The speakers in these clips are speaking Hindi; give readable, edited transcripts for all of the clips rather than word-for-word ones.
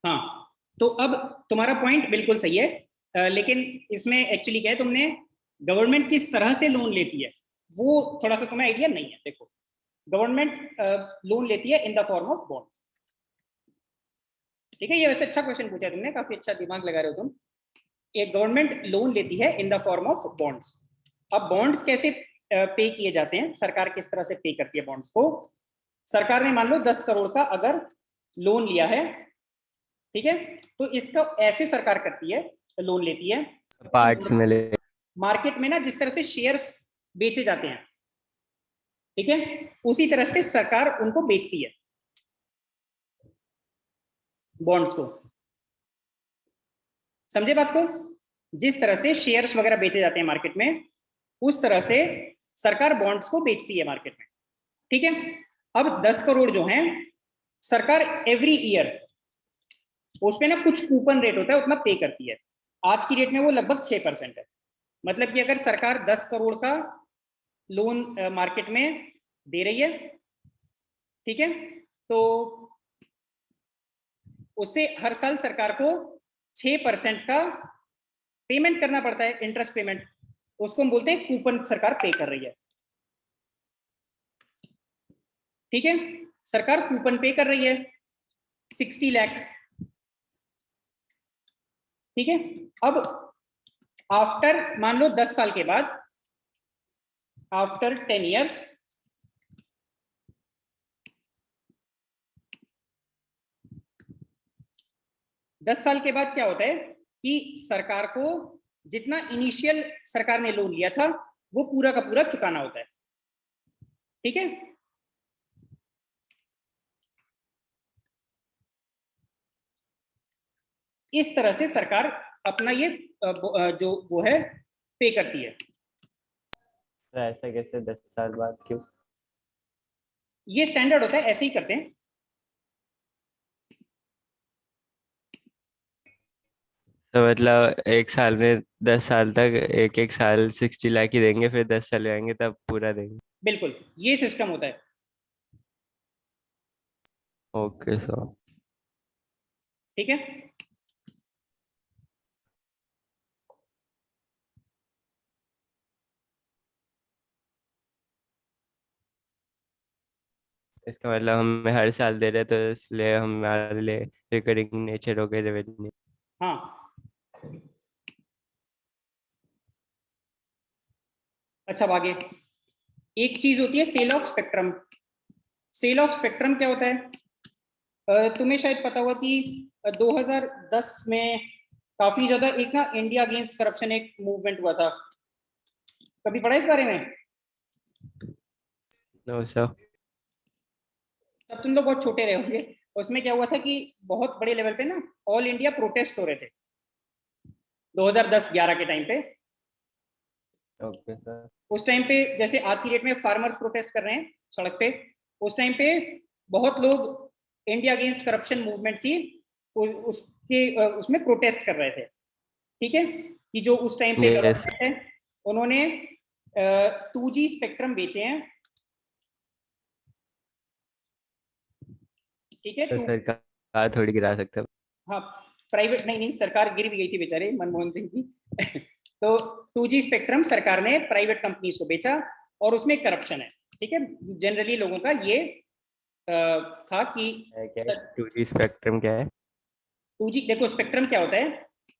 हाँ, तो अब तुम्हारा पॉइंट बिल्कुल सही है, लेकिन इसमें एक्चुअली क्या है, तुमने गवर्नमेंट किस तरह से लोन लेती है वो थोड़ा सा तुम्हें आइडिया नहीं है। देखो, गवर्नमेंट लोन लेती है in the form of bonds. ठीक है, ये वैसे अच्छा क्वेश्चन पूछा तुमने, काफी अच्छा दिमाग लगा रहे हो तुम। एक गवर्नमेंट लोन लेती है in the form of bonds. अब बॉन्ड्स कैसे पे किए जाते हैं, सरकार किस तरह से पे करती है बॉन्ड्स को? सरकार ने मान लो 10 करोड़ का अगर लोन लिया है, ठीक है, तो इसका ऐसे सरकार करती है, लोन लेती है पार्ट्स में ले। मार्केट में ना जिस तरह से शेयर्स बेचे जाते हैं, ठीक है, उसी तरह से सरकार उनको बेचती है बॉन्ड्स को। समझे बात को? जिस तरह से शेयर्स वगैरह बेचे जाते हैं मार्केट में, उस तरह से सरकार बॉन्ड्स को बेचती है मार्केट में। ठीक है, अब 10 करोड़ जो हैं, सरकार एवरी ईयर उस पे ना कुछ कूपन रेट होता है, उतना पे करती है। आज की रेट में वो लगभग 6% है। मतलब कि अगर सरकार 10 करोड़ का लोन मार्केट में दे रही है, ठीक है, तो उससे हर साल सरकार को 6% का पेमेंट करना पड़ता है, इंटरेस्ट पेमेंट। उसको हम बोलते हैं कूपन सरकार पे कर रही है। ठीक है, सरकार कूपन पे कर रही है 60 लाख। ठीक है, अब आफ्टर मान लो 10 साल के बाद, आफ्टर 10 ईयर्स, दस साल के बाद क्या होता है कि सरकार को जितना इनिशियल सरकार ने लोन लिया था वो पूरा का पूरा चुकाना होता है। ठीक है, इस तरह से सरकार अपना ये जो वो है पे करती है। तो ऐसा कैसे 10 साल बाद क्यों? ये स्टैंडर्ड होता है, ऐसे ही करते हैं। तो मतलब 1 साल में 10 साल तक एक एक साल 60 लाख ही देंगे, फिर 10 साल आएंगे तब पूरा देंगे। बिल्कुल, ये सिस्टम होता है। Okay sir. ठीक है, इसका मतलब हमें हर साल दे रहे तो इसलिए हमारे लिए रिकरिंग नेचर हो गए रेवेन्यू। हाँ। अच्छा, आगे एक चीज होती है sale of spectrum. Sale of spectrum क्या होता है? तुम्हें शायद पता होगा कि 2010 में काफी ज्यादा एक ना इंडिया अगेंस्ट करप्शन एक मूवमेंट हुआ था। कभी पढ़ा इस बारे में? No sir. तब तुम लोग बहुत छोटे रहे होंगे। उसमें क्या हुआ था कि बहुत बड़े लेवल पे ना ऑल इंडिया प्रोटेस्ट हो रहे थे 2010-11 के टाइम पे। Okay sir. उस टाइम पे जैसे आज की डेट में फार्मर्स प्रोटेस्ट कर रहे हैं सड़क पे, उस टाइम पे बहुत लोग इंडिया अगेंस्ट करप्शन मूवमेंट थी, उसके उसमें प्रोटेस्ट कर रहे थे। ठीक है, कि जो उस टाइम पे यस। गवर्नमेंट है उन्होंने 2G स्पेक्ट्रम बेचे हैं। ठीक है, तो टू, सरकार थोड़ी गिरा सकते हैं। हाँ, प्राइवेट नहीं नहीं, सरकार गिर भी गई थी बेचारे मनमोहन सिंह की। तो 2G स्पेक्ट्रम सरकार ने प्राइवेट कंपनीज को बेचा और उसमें करप्शन है। ठीक है, जनरली लोगों का ये था कि क्या है 2G स्पेक्ट्रम क्या है? 2G, देखो स्पेक्ट्रम क्या होता है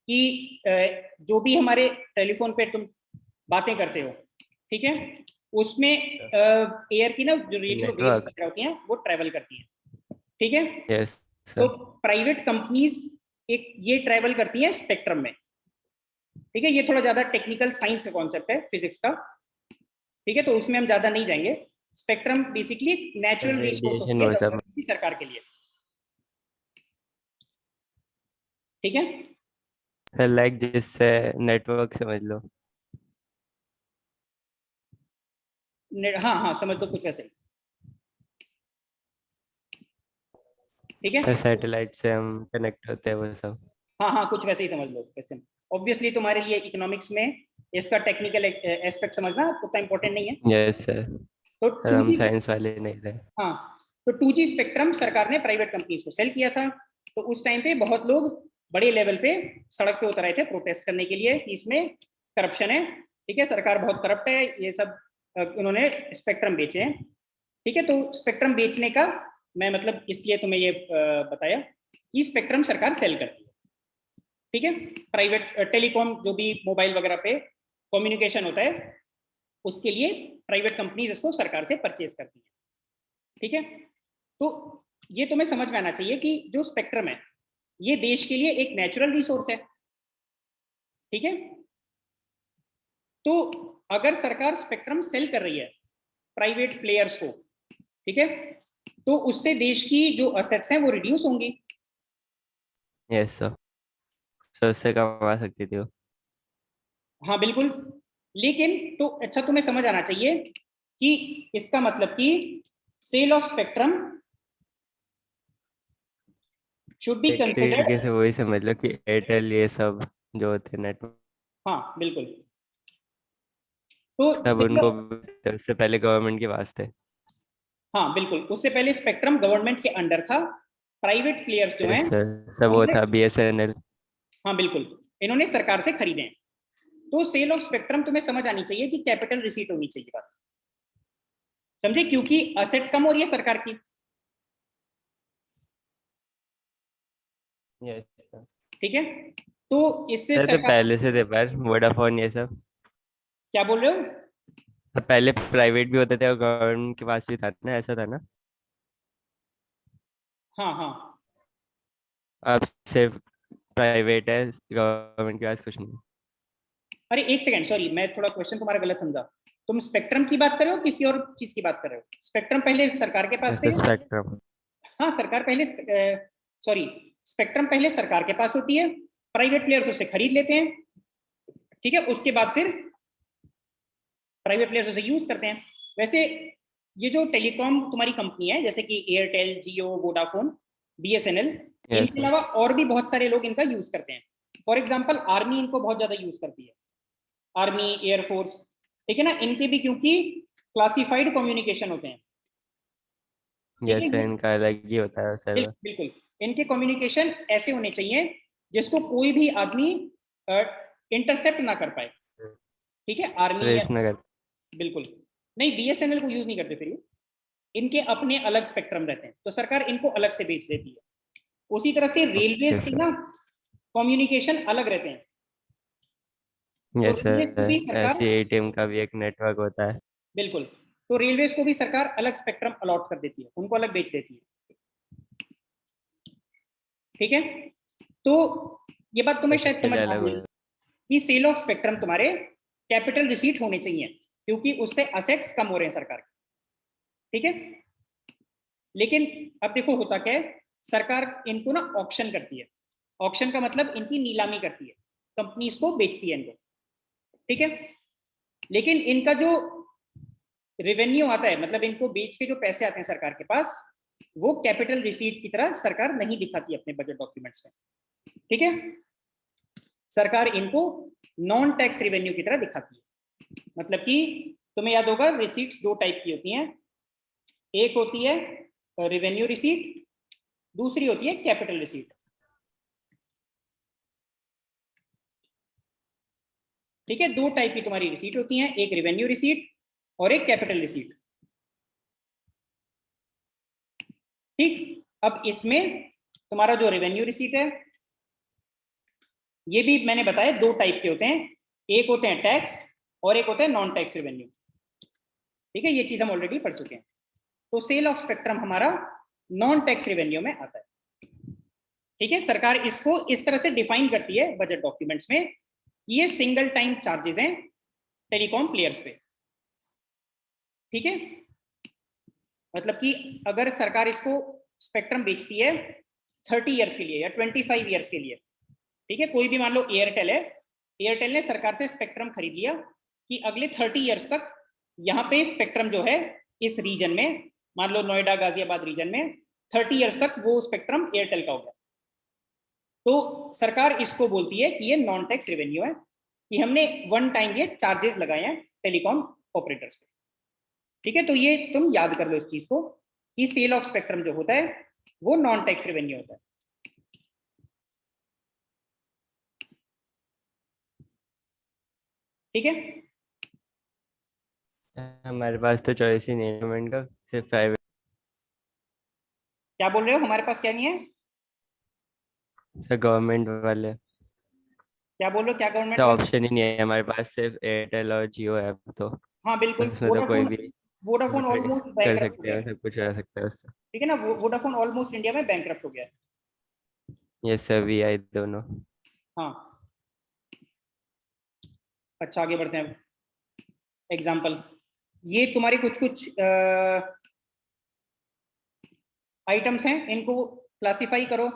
कि जो भी हमारे टेलीफोन पे तुम बातें करते हो, ठीक है, उसमें एयर की ना जो रेडियो वेव्स नेटवर्क। वगैरह होती हैं वो ट्रेवल करती हैं। ठीक है, यस तो सर। प्राइवेट कंपनीज एक ये ट्रेवल करती हैं स्पेक्ट्रम में। ठीक है, ये थोड़ा ज्यादा टेक्निकल साइंस का कॉन्सेप्ट है, फिजिक्स का। ठीक है, तो उसमें हम ज्यादा नहीं जाएंगे। स्पेक्ट्रम बेसिकली एक नेचुरल रिसोर्स रेडिएशन होती है वो सब। किसी सरकार के लिए। ठीक है, सर लाइक जिससे नेटवर्क समझ लो। हाँ हाँ, समझ लो कुछ वैसे ही। ठीक है, सैटेलाइट से हम कनेक्ट होते हैं वो सब। हाँ हाँ, कुछ वैसे ही समझ लो वैसे। ऑब्वियसली तुम्हारे लिए इकोनॉमिक्स में इसका टेक्निकल एस्पेक्ट समझना उतना इंपॉर्टेंट नहीं है। Yes sir. तो सर टू हम जी साइंस वाले नहीं थे। हाँ, तो 2G स्पेक्ट्रम सरकार ने प्राइवेट कंपनीज को सेल किया था। तो उस टाइम पे बहुत लोग बड़े लेवल पे सड़क पे उतर आए थे प्रोटेस्ट करने के लिए कि इसमें करप्शन है, ठीक है, सरकार बहुत करप्ट है, ये सब उन्होंने स्पेक्ट्रम बेचे हैं, ठीक है। तो स्पेक्ट्रम बेचने का मैं मतलब इसलिए तुम्हें ये बताया कि स्पेक्ट्रम सरकार सेल करती है, ठीक है। प्राइवेट टेलीकॉम जो भी मोबाइल वगैरह पे कम्युनिकेशन होता है उसके लिए प्राइवेट कंपनीज इसको सरकार से परचेज करती है, ठीक है। तो ये तुम्हें समझ में आना चाहिए कि जो स्पेक्ट्रम है ये देश के लिए एक नेचुरल रिसोर्स है, ठीक है। तो अगर सरकार स्पेक्ट्रम सेल कर रही है प्राइवेट प्लेयर्स को, ठीक है, तो उससे देश की जो असेट्स हैं वो रिड्यूस होंगी। यस सर, सो उससे कमा सकती थी वो। हाँ बिल्कुल, लेकिन तो अच्छा तुम्हें समझ आना चाहिए कि इसका मतलब कि sale of spectrum should be एक तरीके कंसिडर्ड। से वही समझ लो कि एयरटेल ये सब जो होते हैं नेटवर्क, हाँ बिल्कुल, तो सब उनको उससे पहले गवर्नमेंट के पास थे। हाँ बिल्कुल, उससे पहले स्पेक्ट्रम गवर्नमेंट के अंडर था, प्राइवेट प्लेयर्स जो हैं यस सर, सब वो उन्होंने, था BSNL। हाँ बिल्कुल, इन्होंने सरकार से खरीदे हैं। तो सेल ऑफ स्पेक्ट्रम तुम्हें समझ आनी चाहिए कि कैपिटल रिसीट होनी चाहिए, बात समझे, क्योंकि असेट कम हो रही है सरकार की, यस सर। ठीक है। तो इससे सर तो सरकार, पहले से थे पर वोडाफोन ये सब, क्या बोल रहे हो? तो पहले प्राइवेट भी होते थे और गवर्नमेंट के पास भी था ना, ऐसा था ना। हाँ हाँ, अब सिर्फ प्राइवेट है, गवर्नमेंट के पास कुछ नहीं। अरे एक सेकंड, सॉरी मैं थोड़ा क्वेश्चन तुम्हारा गलत समझा। तुम स्पेक्ट्रम की बात कर रहे हो किसी और चीज की बात कर रहे हो? स्पेक्ट्रम पहले सरकार के पास ऐसा थे। स्पेक्ट्रम। हाँ सरकार पहले, सॉरी, स्पेक्ट्रम पहले सरकार के पास होती है, प्राइवेट प्लेयर्स उसे खरीद लेते हैं, ठीक है, उसके बाद फिर प्राइवेट प्लेयर्स उसे यूज करते हैं। वैसे ये जो टेलीकॉम तुम्हारी कंपनी है जैसे कि एयरटेल, जियो, वोडाफोन, BSNL, यस इनके सर। अलावा और भी बहुत सारे लोग इनका यूज करते हैं। फॉर एग्जाम्पल आर्मी इनको बहुत ज्यादा यूज करती है, आर्मी, एयरफोर्स, ठीक है ना, इनके भी क्योंकि क्लासिफाइड कम्युनिकेशन होते हैं, ठीक है। यस सर, इनका अलग ही होता है सर्वर। बिल्कुल, इनके कम्युनिकेशन ऐसे होने चाहिए जिसको कोई भी आदमी इंटरसेप्ट ना कर पाए, ठीक है, आर्मी या, ट्रेस न कर। बिल्कुल नहीं, BSNL को यूज नहीं करते फिर ये, इनके अपने अलग स्पेक्ट्रम रहते हैं तो सरकार इनको अलग से बेच देती है। उसी तरह से ओके रेलवेज के सर। ना कम्युनिकेशन अलग रहते हैं, तो यस रेलवेज को भी सर, सरकार, ऐसे ATM का भी एक नेटवर्क होता है। बिल्कुल, तो रेलवेज को भी सरकार अलग स्पेक्ट्रम अलॉट कर देती है, उनको अलग बेच देती है, ठीक है। तो ये बात तुम्हें शायद सबके समझ लिए आ अलग गई होता कि सेल ऑफ स्पेक्ट्रम तुम्हारे कैपिटल रिसीट होने चाहिए क्योंकि उससे असेट्स कम हो रहे हैं सरकार के, ठीक है। लेकिन अब देखो होता क्या है, सरकार इनको ना ऑक्शन करती है, ऑक्शन का मतलब इनकी नीलामी करती है, कंपनीज को बेचती है इनको, ठीक है। लेकिन इनका जो रेवेन्यू आता है, मतलब इनको बेच के जो पैसे आते हैं सरकार के पास, वो कैपिटल रिसीट की तरह सरकार नहीं दिखाती अपने बजट डॉक्यूमेंट्स में, ठीक है। सरकार इनको नॉन टैक्स रेवेन्यू की तरह दिखाती है। मतलब कि तुम्हें याद होगा रिसीट्स दो टाइप की होती हैं, एक होती है रेवेन्यू रिसीट, दूसरी होती है कैपिटल रिसीट, ठीक है। दो टाइप की तुम्हारी रिसीट होती हैं, एक रेवेन्यू रिसीट और एक कैपिटल रिसीट, ठीक। अब इसमें तुम्हारा जो रेवेन्यू रिसीट है ये भी मैंने बताया दो टाइप के होते हैं, एक होते हैं टैक्स और एक होते हैं नॉन टैक्स रेवेन्यू, ठीक है, ये चीज हम ऑलरेडी पढ़ चुके हैं। तो सेल ऑफ स्पेक्ट्रम हमारा नॉन टैक्स रेवेन्यू में आता है, ठीक है। सरकार इसको इस तरह से डिफाइन करती है बजट डॉक्यूमेंट्स में कि ये सिंगल टाइम चार्जेस हैं टेलीकॉम प्लेयर्स पे, ठीक है। मतलब कि अगर सरकार इसको स्पेक्ट्रम बेचती है 30 ईयर्स के लिए या 25 ईयर्स के लिए, ठीक है, कोई भी मान लो एयरटेल है, एयरटेल ने सरकार से स्पेक्ट्रम खरीद लिया कि अगले 30 ईयर्स तक यहाँ पे स्पेक्ट्रम जो है इस रीजन में, मान लो नोएडा गाजियाबाद रीजन में 30 ईयर्स तक वो स्पेक्ट्रम एयरटेल का हो गया, तो सरकार इसको बोलती है कि ये नॉन टैक्स रेवेन्यू है, कि हमने वन टाइम ये चार्जेस लगाए हैं टेलीकॉम ऑपरेटर्स पे, ठीक है। तो ये तुम याद कर लो इस चीज को कि सेल ऑफ स्पेक्ट्रम जो होता है वो नॉन टैक्स रेवेन्यू होता है, ठीक है। हमारे पास तो चॉइस ही नहीं है गवर्नमेंट का, सिर्फ प्राइवेट। क्या बोल रहे हो, हमारे पास क्या नहीं है? सर गवर्नमेंट वाले, क्या बोल रहे हो, क्या सर गवर्नमेंट वाले? ऑप्शन ही नहीं है हमारे पास, सिर्फ एयरटेल और जियो है अब तो। हाँ बिल्कुल, उसमें तो कोई वोडाफोन, भी वोडाफोन ट्रेस ऑलमोस्ट कर बैंकरप्ट हो सकते गया हैं, है। सब कुछ कर सकते हैं उससे। ठीक है ना, वोडाफोन ऑलमोस्ट इंडिया में बैंकरप्ट हो गया है। यस सर, वी आई दोनों। हाँ, अच्छा आगे बढ़ते हैं। एग्जाम्पल, ये तुम्हारे कुछ कुछ आइटम्स हैं, इनको क्लासिफाई करो।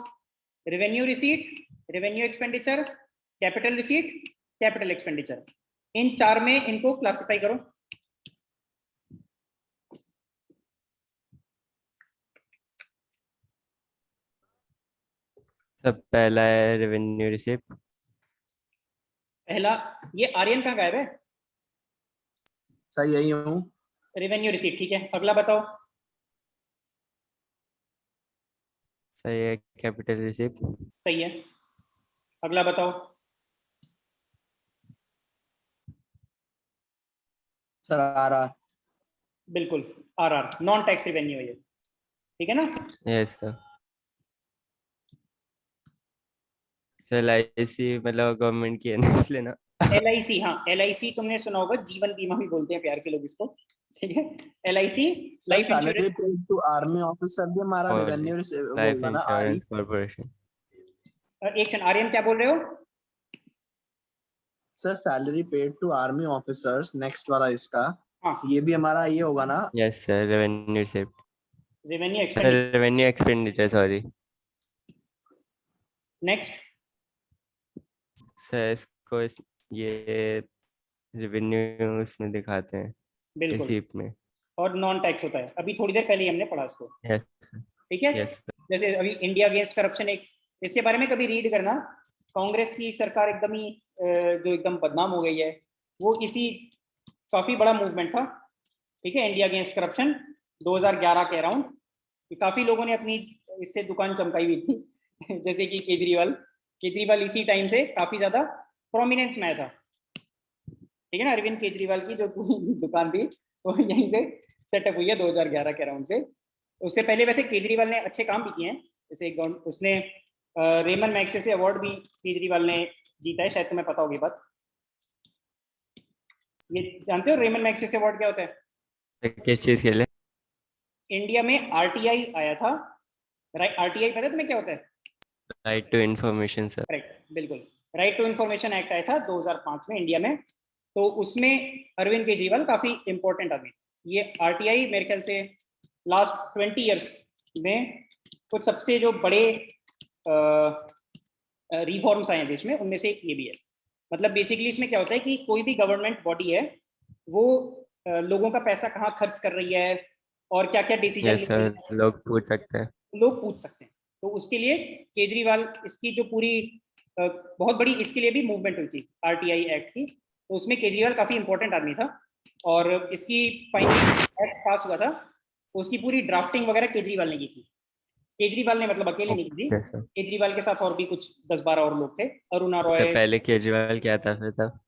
Revenue receipt, revenue expenditure, capital receipt, capital expenditure, इन चार में इनको क्लासिफाई करो। सब पहला है रेवेन्यू रिसिप्ट। पहला, ये आर्यन कहाँ गायब है? सही यही हूँ। रेवेन्यू रिसीट, ठीक है। अगला बताओ। सही है, कैपिटल रिसिप्ट। सही है। अगला बताओ। सर आ रहा। बिल्कुल, R R, non tax revenue है ये, ठीक है ना। Yes sir. सर LIC मतलब गवर्नमेंट की है ना, इसलिए ना। एल आई सी, हाँ एल आई सी तुमने सुना होगा, जीवन बीमा भी बोलते हैं प्यार से लोग इसको, ठीक है। L I C, sir life salary insurance. Paid to army officer भी हमारा और रेवेन्यू वो लाइफ होगा ना, आरई। Insurance corporation. एक सेकंड, आर्यन क्या बोल रहे हो? Sir salary paid to army officers next वाला इसका, हाँ, ये भी हमारा ये होगा ना। Yes sir, revenue receipt, revenue expenditure. Revenue expenditure sorry. Next. Sir इसको ये रेवेन्यू उसमें दिखाते हैं, बिल्कुल, रिसिप्ट में। और नॉन टैक्स होता है, अभी थोड़ी देर पहले ही हमने पढ़ा इसको, यस सर। ठीक है। Yes sir. जैसे अभी इंडिया अगेंस्ट करप्शन, एक इसके बारे में कभी रीड करना। कांग्रेस की सरकार एकदम ही जो एकदम बदनाम हो गई है, वो इसी, काफी बड़ा मूवमेंट था, ठीक है, इंडिया अगेंस्ट करप्शन 2011 के अराउंड। काफी लोगों ने अपनी इससे दुकान चमकाई हुई थी जैसे कि केजरीवाल, केजरीवाल इसी टाइम से काफी ज्यादा प्रोमिनेंस में आया था, ठीक है ना। अरविंद केजरीवाल की जो दुकान थी वो यहीं से सेटअप हुई है 2011 के अराउंड से। उससे पहले वैसे केजरीवाल ने अच्छे काम भी किए हैं, जैसे एक उसने रेमन मैग्सेसे अवार्ड भी केजरीवाल ने जीता है, शायद तुम्हें पता होगी बात। ये जानते हो रेमन मैग्सेसे अवार्ड क्या होता है? सर किस चीज़ के लिए? इंडिया में आरटीआई आया था, राइट? आरटीआई पता है तुम्हें क्या होता है? Right to information sir. Correct, बिल्कुल। राइट टू इन्फॉर्मेशन एक्ट आया था 2005 में इंडिया में, तो उसमें अरविंद केजरीवाल काफी इंपॉर्टेंट आदमी। ये आरटीआई मेरे ख्याल से लास्ट 20 ईयर्स में कुछ सबसे जो बड़े रिफॉर्म्स आए हैं देश में, उनमें से एक ये भी है। मतलब बेसिकली इसमें क्या होता है कि कोई भी गवर्नमेंट बॉडी है, वो लोगों का पैसा कहाँ खर्च कर रही है और क्या क्या डिसीजन यस ले रही सर, है, लोग पूछ सकते हैं। लोग पूछ सकते हैं। तो उसके लिए केजरीवाल, इसकी जो पूरी बहुत बड़ी इसके लिए भी मूवमेंट हुई थी आरटीआई एक्ट की, तो उसमें केजरीवाल काफी इंपॉर्टेंट आदमी था। और इसकी फाइनली एक्ट पास हुआ था, तो उसकी पूरी ड्राफ्टिंग वगैरह केजरीवाल ने की थी। केजरीवाल ने मतलब अकेले नहीं की थी, ओके सर। केजरीवाल के साथ और भी कुछ 10-12 और लोग थे, अरुणा सर रॉय। पहले केजरीवाल क्या था फिर तब?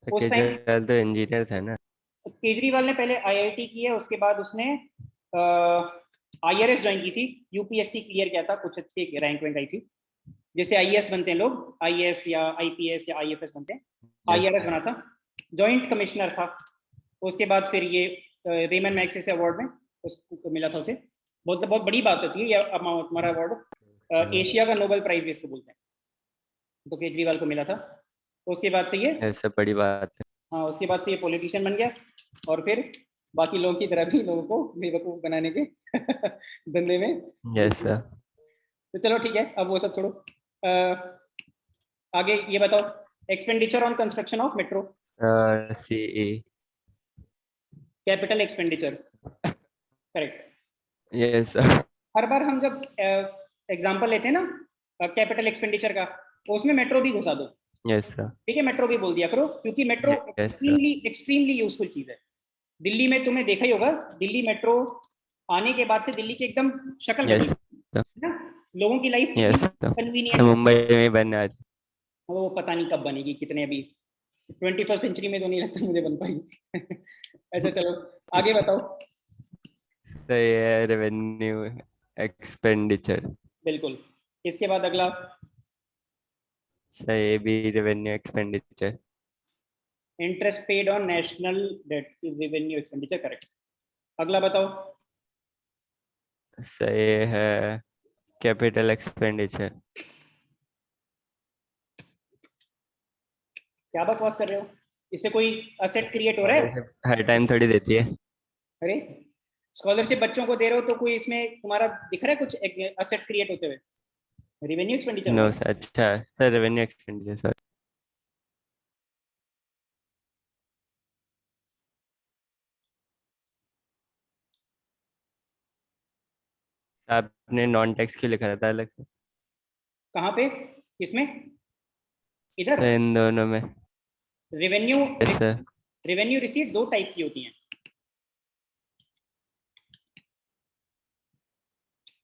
तो उस टाइम केजरीवाल तो इंजीनियर था ना। केजरीवाल ने पहले आईआईटी की है, उसके बाद उसने आईआरएस ज्वाइन की थी, यूपीएससी क्लियर किया था, कुछ अच्छी रैंक वैंक आई थी, जैसे आईएएस बनते हैं लोग, आईएएस या आईपीएस या आईएफएस बनते हैं, यस आईआरएस सर। बना था, जॉइंट कमिश्नर था। उसके बाद फिर ये रेमन मैग्सेसे अवार्ड में उसको मिला था उसे। बहुत बहुत बड़ी बात होती है ये हमारा अवार्ड, एशिया का नोबेल प्राइज भी इसको बोलते हैं, तो केजरीवाल को मिला था। तो उसके बाद से ये, यस सर, बड़ी बात है। हाँ उसके बाद से ये पॉलिटिशियन बन गया, और फिर बाकी लोगों की तरह भी लोगों को बेवकूफ बनाने के धंधे में। Yes sir. तो चलो ठीक है, अब वो सब छोड़ो। आगे ये बताओ, expenditure on construction of metro, CE। Capital expenditure, correct. Yes sir. हर बार हम जब एग्जांपल लेते हैं ना कैपिटल एक्सपेंडिचर का, तो उसमें मेट्रो भी घुसा दो, यस सर। ठीक है, मेट्रो भी बोल दिया करो, क्योंकि metro yes sir. Extremely useful चीज है। दिल्ली में तुमने देखा ही होगा, दिल्ली मेट्रो आने के बाद से दिल्ली की एकदम शक्ल बदल यस गई है ना, लोगों की लाइफ कितनी yes sir. Sir convenient. Mumbai में बनना है। वो पता नहीं कब बनेगी, कितने अभी 21st सेंचुरी में तो नहीं लगता मुझे बन पाएगी। ऐसा चलो आगे बताओ। सही है, रेवेन्यू एक्सपेंडिचर। बिल्कुल। इसके बाद अगला सही है, भी revenue expenditure. Interest paid on national debt is revenue expenditure, correct. अगला बताओ। सही है, कैपिटल एक्सपेंडिचर। क्या बकवास कर रहे हो, इससे कोई असेट क्रिएट हो रहा है? स्कॉलरशिप हर टाइम थोड़ी देती है। अरे स्कॉलरशिप बच्चों को दे रहे हो तो कोई इसमें तुम्हारा दिख रहा है कुछ असेट क्रिएट होते हुए? रेवेन्यू एक्सपेंडिचर नो भाई। सर, अच्छा सर, रेवेन्यू एक्सपेंडिचर सर। आपने नॉन टैक्स क्यों लिखा था अलग से? कहाँ पे, किसमें? इधर सर इन दोनों में। Revenue. Yes sir. Revenue receipt दो टाइप की होती हैं,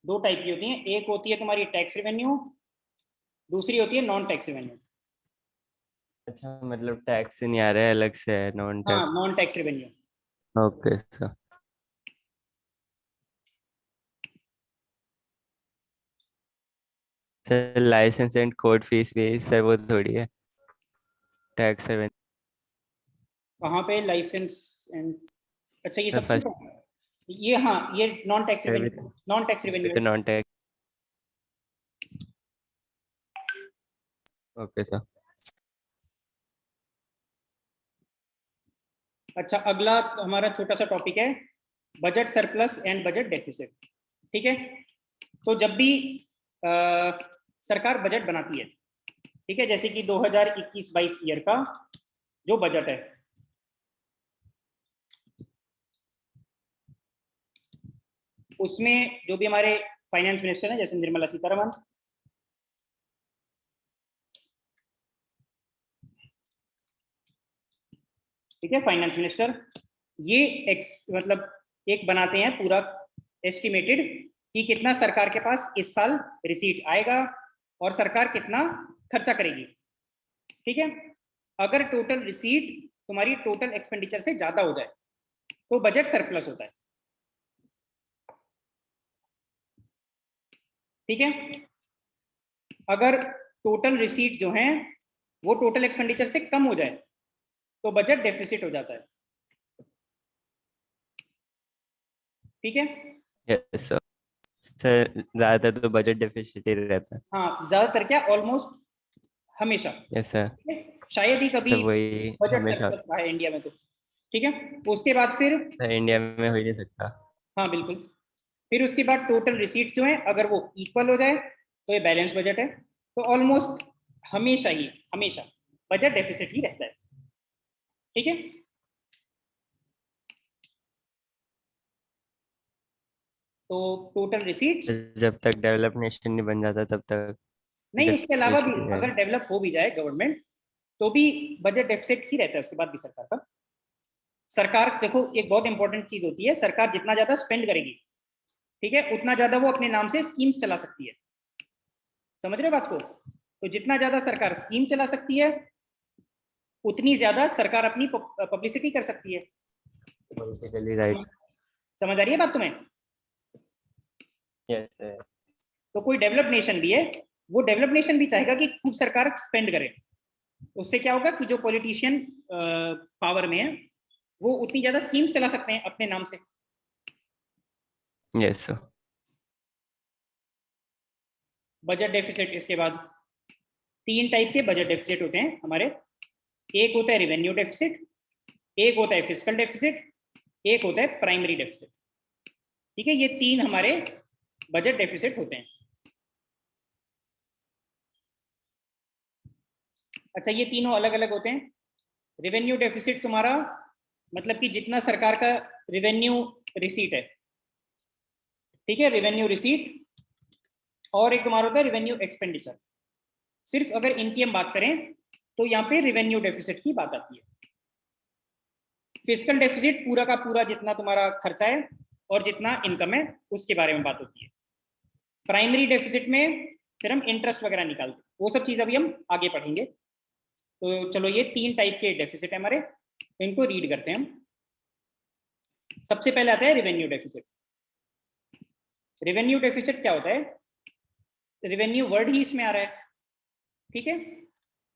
दो टाइप की होती हैं। एक होती है तुम्हारी टैक्स रेवेन्यू, दूसरी होती है नॉन टैक्स रेवेन्यू। अच्छा, मतलब टैक्स नहीं आ रहा है, अलग से है नॉन हाँ, tax. Non tax revenue. Okay sir. Sir licence and court fees भी सर वो थोड़ी है टैक्स रेवेन्यू। कहाँ पे लाइसेंस एंड, अच्छा ये सर सब फर्स्ट छूट है? ये हाँ, ये non tax revenue, non tax revenue तो है। Non tax. Okay sir. अच्छा अगला हमारा छोटा सा टॉपिक है budget surplus and budget deficit. ठीक है, तो जब भी अ, सरकार बजट बनाती है, ठीक है, जैसे कि 2021-22 ईयर का जो बजट है, उसमें जो भी हमारे फाइनेंस मिनिस्टर हैं जैसे निर्मला सीतारमन, ठीक है, फाइनेंस मिनिस्टर, ये मतलब एक बनाते हैं पूरा एस्टिमेटेड कि कितना सरकार के पास इस साल रिसीट आएगा और सरकार कितना खर्चा करेगी। ठीक है, अगर टोटल रिसीट तुम्हारी टोटल एक्सपेंडिचर से ज्यादा हो जाए तो बजट सरप्लस होता है। ठीक है, अगर टोटल रिसीट जो है वो टोटल एक्सपेंडिचर से कम हो जाए तो बजट डेफिसिट हो जाता है। ठीक है, यस सर। सर ज्यादातर तो बजट डेफिसिट ही रहता है। हाँ ज्यादातर क्या, ऑलमोस्ट हमेशा। Yes sir. ठीक है? शायद ही कभी सब वही बजट हमेशा। सरप्लस रहा है इंडिया में तो। ठीक है, उसके बाद फिर, सर इंडिया में हो ही नहीं सकता। हाँ बिल्कुल, फिर उसके बाद टोटल रिसीट्स जो है अगर वो इक्वल हो जाए तो ये बैलेंस बजट है। तो ऑलमोस्ट हमेशा ही, हमेशा बजट डेफिसिट ही रहता है। ठीक है, तो टोटल रिसीट्स, जब तक डेवलप नेशन नहीं बन जाता तब तक नहीं इसके अलावा भी डेफिसिट ही अगर रहेगा। डेवलप हो भी जाए गवर्नमेंट तो भी बजट डेफिसिट ही रहता है उसके बाद भी सरकार का। सरकार देखो एक बहुत इंपॉर्टेंट चीज होती है, सरकार जितना ज्यादा स्पेंड करेगी, ठीक है, उतना ज्यादा वो अपने नाम से स्कीम्स चला सकती है। समझ रहे हो बात को? तो जितना ज्यादा सरकार स्कीम चला सकती है उतनी ज्यादा सरकार अपनी पब्लिसिटी कर सकती है। Politically right. समझ आ रही है बात तुम्हें? Yes sir. तो कोई डेवलप नेशन भी है, वो डेवलप नेशन भी चाहेगा कि खूब सरकार स्पेंड करे। उससे क्या होगा कि जो पॉलिटिशियन पावर में है वो उतनी ज्यादा स्कीम्स चला सकते हैं अपने नाम से। Yes sir. बजट डेफिसिट, इसके बाद तीन टाइप के बजट डेफिसिट होते हैं हमारे। एक होता है रेवेन्यू डेफिसिट, एक होता है फिस्कल डेफिसिट, एक होता है प्राइमरी डेफिसिट। ठीक है, ये तीन हमारे बजट डेफिसिट होते हैं। अच्छा ये तीनों अलग अलग होते हैं। रेवेन्यू डेफिसिट तुम्हारा मतलब कि जितना सरकार का रेवेन्यू रिसीट है, ठीक है, रेवेन्यू रिसीट, और एक तुम्हारा होता है रेवेन्यू एक्सपेंडिचर। सिर्फ अगर इनकी हम बात करें तो यहाँ पे रेवेन्यू डेफिसिट की बात आती है। फिस्कल डेफिसिट पूरा का पूरा जितना तुम्हारा खर्चा है और जितना इनकम है उसके बारे में बात होती है। प्राइमरी डेफिसिट में फिर हम इंटरेस्ट वगैरह निकालते हैं, वो सब चीज अभी हम आगे पढ़ेंगे। तो चलो ये 3 टाइप के डेफिसिट है हमारे, इनको रीड करते हैं हम। सबसे पहले आता है रेवेन्यू डेफिसिट। रेवेन्यू डेफिसिट क्या होता है? रेवेन्यू वर्ड ही इसमें आ रहा है, ठीक है।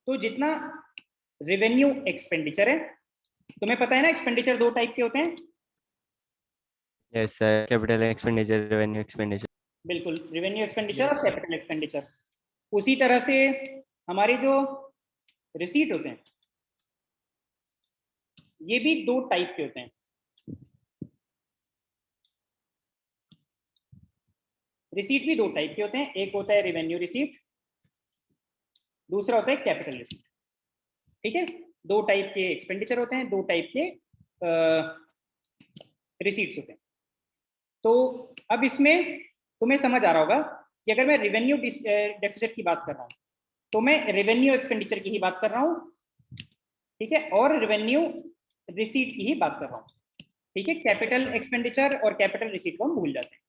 तो जितना रेवेन्यू एक्सपेंडिचर है, तुम्हें पता है ना एक्सपेंडिचर 2 टाइप के होते हैं। Yes sir, capital expenditure, revenue expenditure. बिल्कुल, रेवेन्यू एक्सपेंडिचर Yes, और sir. Capital expenditure. उसी तरह से हमारे जो रिसीट होते हैं, ये भी 2 टाइप के होते हैं। रिसीट भी 2 टाइप के होते हैं, एक होता है रेवेन्यू रिसीट, दूसरा होता है कैपिटल रिसीट, ठीक है। 2 टाइप के एक्सपेंडिचर होते हैं, 2 टाइप के रिसीट्स होते हैं। तो अब इसमें तुम्हें समझ आ रहा होगा कि अगर मैं रेवेन्यू डेफिसिट की बात कर रहा हूँ तो मैं रेवेन्यू एक्सपेंडिचर की ही बात कर रहा हूँ, ठीक है, और रेवेन्यू रिसीट की ही बात कर रहा हूँ, ठीक है। कैपिटल एक्सपेंडिचर और कैपिटल रिसीट को हम भूल जाते हैं।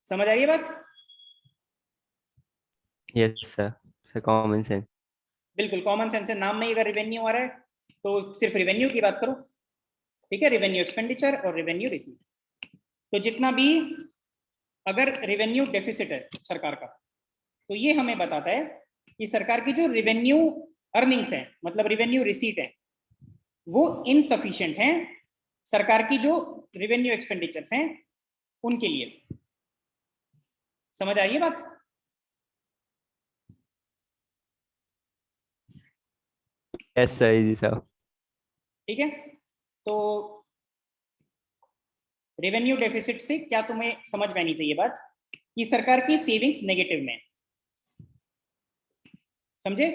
समझ आ रही है बात? Yes sir, common sense. बिल्कुल कॉमन सेंस है। नाम में अगर रेवेन्यू आ रहा है तो सिर्फ रेवेन्यू की बात करो, ठीक है, रेवेन्यू एक्सपेंडिचर और रेवेन्यू रिसीट। तो जितना भी अगर रेवेन्यू डेफिसिट है सरकार का, तो ये हमें बताता है कि सरकार की जो रेवेन्यू अर्निंग्स है, मतलब रेवेन्यू रिसीट है, वो इनसफिशिएंट हैं सरकार की जो रेवेन्यू एक्सपेंडिचर्स हैं उनके लिए। समझ आई ये बात? Yes sir, easy sir. ठीक है। तो रेवेन्यू डेफिसिट से क्या तुम्हें समझ में आनी चाहिए बात कि सरकार की सेविंग्स नेगेटिव में, समझे?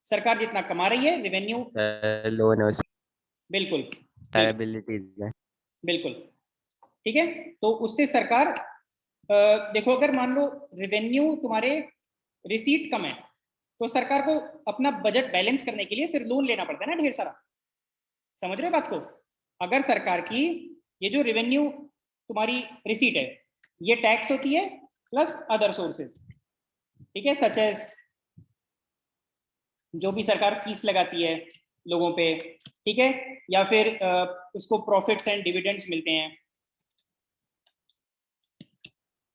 सरकार जितना कमा रही है रेवेन्यू, सर लोन है उसमें, बिल्कुल लायबिलिटीज है। बिल्कुल, ठीक है। तो उससे सरकार देखो, अगर मान लो रेवेन्यू तुम्हारे रिसीट कम है तो सरकार को अपना बजट बैलेंस करने के लिए फिर लोन लेना पड़ता है ना ढेर सारा। समझ रहे हो बात को? अगर सरकार की ये जो रेवेन्यू तुम्हारी रिसीट है, ये टैक्स होती है प्लस अदर सोर्सेज, ठीक है, सच एज जो भी सरकार फीस लगाती है लोगों पे, ठीक है, या फिर उसको प्रॉफिट्स एंड डिविडेंड्स मिलते हैं,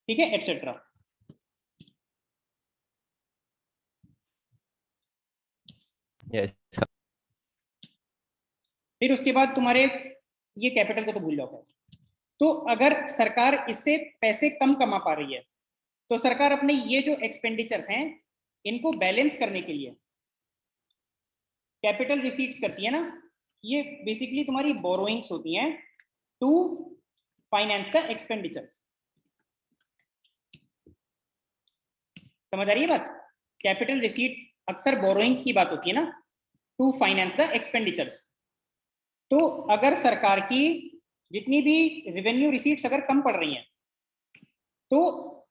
ठीक है, एटसेट्रा। Yes sir. फिर उसके बाद तुम्हारे ये कैपिटल को तो भूल जाओ। तो अगर सरकार इससे पैसे कम कमा पा रही है तो सरकार अपने ये जो एक्सपेंडिचर्स हैं इनको बैलेंस करने के लिए कैपिटल रिसीट्स करती है ना। ये बेसिकली तुम्हारी बोरोइंग्स होती हैं टू फाइनेंस द एक्सपेंडिचर्स। समझ आ रही है बात? कैपिटल रिसीट अक्सर बोरोइंग्स की बात होती है ना, टू फाइनेंस द एक्सपेंडिचर्स। तो अगर सरकार की जितनी भी रेवेन्यू रिसीट्स अगर कम पड़ रही हैं तो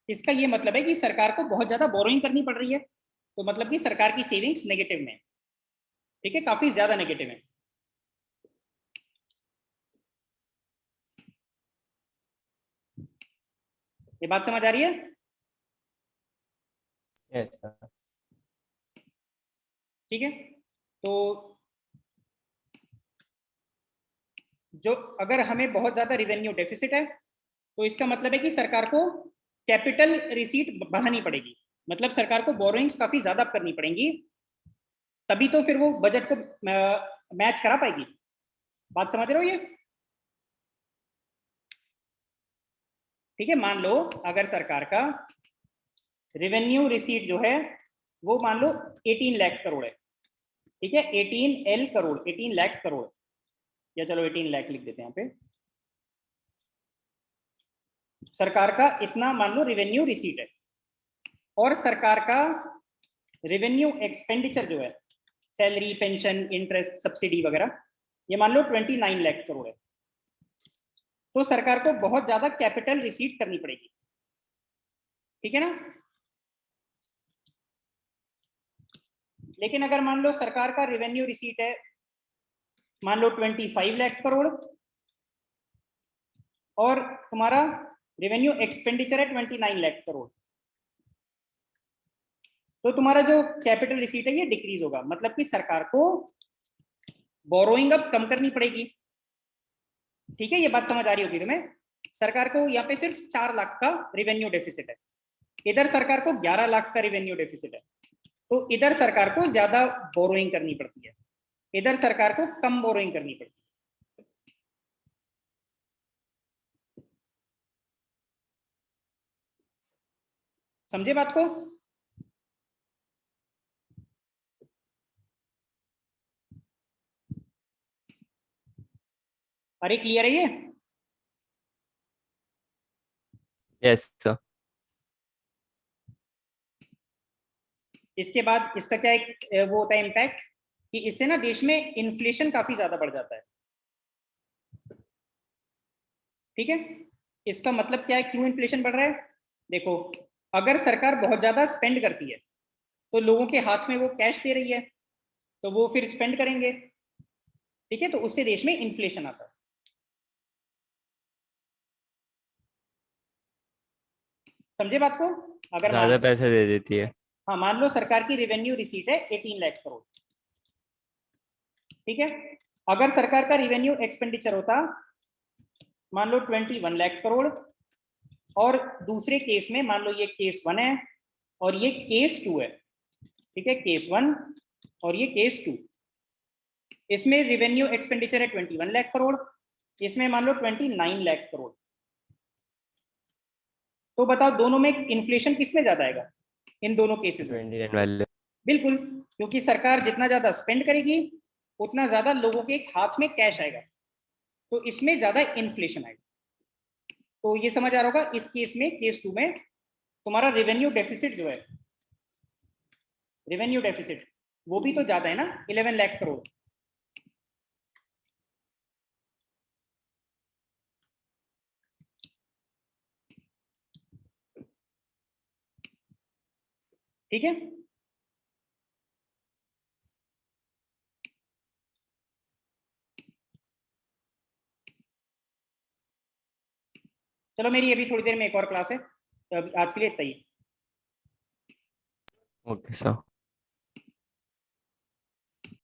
इसका ये मतलब है कि सरकार को बहुत ज्यादा बोरोइंग करनी पड़ रही है, तो मतलब कि सरकार की सेविंग्स नेगेटिव में, ठीक है, काफी ज्यादा नेगेटिव है। ये बात समझ आ रही है? Yes sir. ठीक है। तो जो अगर हमें बहुत ज्यादा रेवेन्यू डेफिसिट है तो इसका मतलब है कि सरकार को कैपिटल रिसीट बढ़ानी पड़ेगी, मतलब सरकार को बोरोइंग्स काफी ज्यादा करनी पड़ेंगी, तभी तो फिर वो बजट को मैच करा पाएगी। बात समझ रहे हो ये? ठीक है। मान लो अगर सरकार का रेवेन्यू रिसीट जो है वो मान लो 18 लाख करोड़ है, ठीक है, 18 करोड़, 18 लाख करोड़, या चलो 18 लाख लिख देते हैं यहाँ पे। सरकार का इतना मान लो रेवेन्यू रिसीट है और सरकार का रेवेन्यू एक्सपेंडिचर जो है, सैलरी, पेंशन, इंटरेस्ट, सब्सिडी वगैरह, ये मान लो 29 लाख करोड़ है। तो सरकार को बहुत ज्यादा कैपिटल रिसीट करनी पड़ेगी, ठीक है ना। लेकिन अगर मान लो सरकार का रेवेन्यू रिसीट है मान लो 25 लाख करोड़ और तुम्हारा रेवेन्यू एक्सपेंडिचर है 29 लाख करोड़, तो तुम्हारा जो कैपिटल रिसीट है ये डिक्रीज होगा, मतलब कि सरकार को बोरोइंग अब कम करनी पड़ेगी। ठीक है, ये बात समझ आ रही होगी तुम्हें। सरकार को यहाँ पे सिर्फ 4 लाख का रेवेन्यू डेफिसिट है, इधर सरकार को 11 लाख का रेवेन्यू डेफिसिट है। तो इधर सरकार को ज्यादा बोरोइंग करनी पड़ती है, इधर सरकार को कम बोरोइंग करनी पड़ती है। समझे बात को? अरे क्लियर है ये? Yes sir. इसके बाद इसका क्या एक वो होता है इम्पैक्ट, कि इससे ना देश में इन्फ्लेशन काफी ज्यादा बढ़ जाता है। ठीक है, इसका मतलब क्या है, क्यों इन्फ्लेशन बढ़ रहा है? देखो, अगर सरकार बहुत ज्यादा स्पेंड करती है तो लोगों के हाथ में वो कैश दे रही है, तो वो फिर स्पेंड करेंगे। ठीक है, तो उससे देश में इन्फ्लेशन आता है। समझे बात को? अगर ज्यादा पैसा दे देती है। हाँ, मान लो सरकार की रेवेन्यू रिसीट है 18 लाख करोड़। ठीक है, अगर सरकार का रेवेन्यू एक्सपेंडिचर होता मान लो 21 लाख करोड़, और दूसरे केस में मान लो ये केस 1 है और ये केस 2 है। ठीक है, केस 1 और ये केस 2, इसमें रेवेन्यू एक्सपेंडिचर है 21 लाख करोड़, इसमें मान लो 29 लाख करोड़। तो बताओ दोनों में इन्फ्लेशन किसमें ज्यादा आएगा इन दोनों केसेस में? 29 वाले। बिल्कुल, क्योंकि सरकार जितना ज्यादा स्पेंड करेगी उतना ज्यादा लोगों के हाथ में कैश आएगा, तो इसमें ज्यादा इन्फ्लेशन आएगा। तो ये समझ आ रहा होगा, इस केस में केस 2 में तुम्हारा रेवेन्यू डेफिसिट जो है, रेवेन्यू डेफिसिट वो भी तो ज्यादा है ना, 11 लाख करोड़। ठीक है, चलो मेरी अभी थोड़ी देर में एक और क्लास है, तो आज के लिए इतना ही। Okay sir.